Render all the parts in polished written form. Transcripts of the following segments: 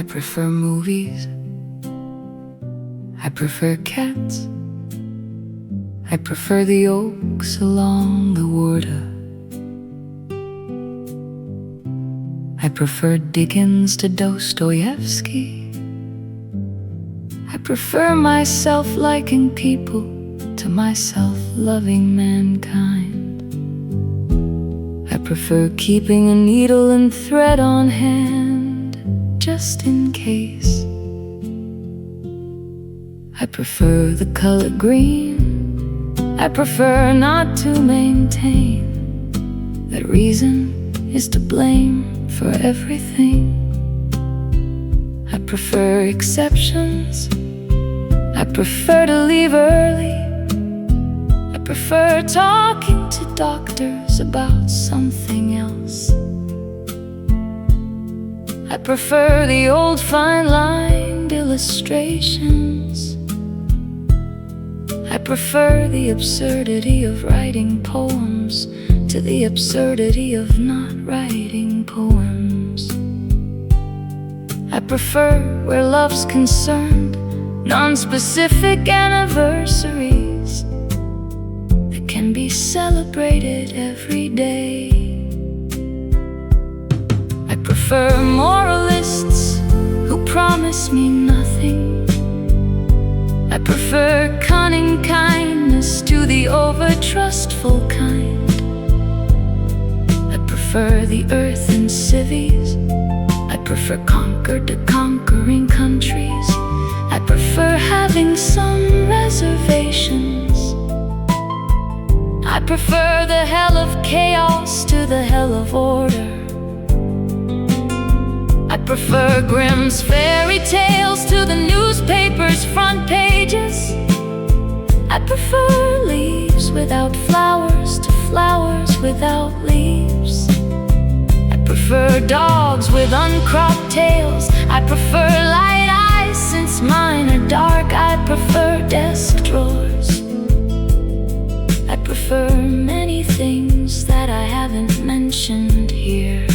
prefer movies. I prefer cats. I prefer the oaks along the Warda. I prefer Dickens to Dostoevsky. I prefer my self-liking people to my self-loving mankind. I prefer keeping a needle and thread on hand, just in case. I prefer the color green. I prefer not to maintain that reason is to blame for everything. I prefer exceptions. I prefer to leave early. I prefer talking to doctors about something else. I prefer the old fine-lined illustrations. I prefer the absurdity of writing poems to the absurdity of not writing poems. I prefer, where love's concerned, non-specific anniversaries that can be celebrated every day. I prefer moralists who promise me nothing. I prefer cunning kindness to the over-trustful kind. I prefer the earth in cities. I prefer conquered to conquering countries. I prefer having some reservations. I prefer the hell of chaos to the hell of order. I prefer Grimm's fairy tales to the newspaper's front pages. I prefer leaves without flowers to flowers without leaves. I prefer dogs with uncropped tails. I prefer light eyes since mine are dark. I prefer desk drawers. I prefer many things that I haven't mentioned here,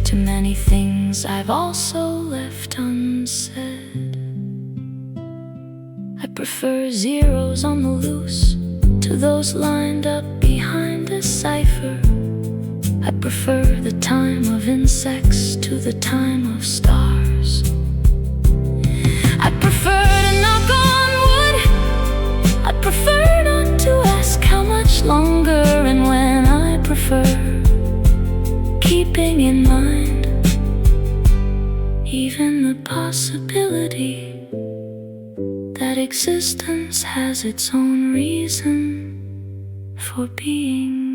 to many things I've also left unsaid. I prefer zeros on the loose to those lined up behind a cipher. I prefer the time of insects to the time of stars. I prefer to knock on wood. I prefer not to ask how much longer and when. I prefer keeping in mind even the possibility that existence has its own reason for being.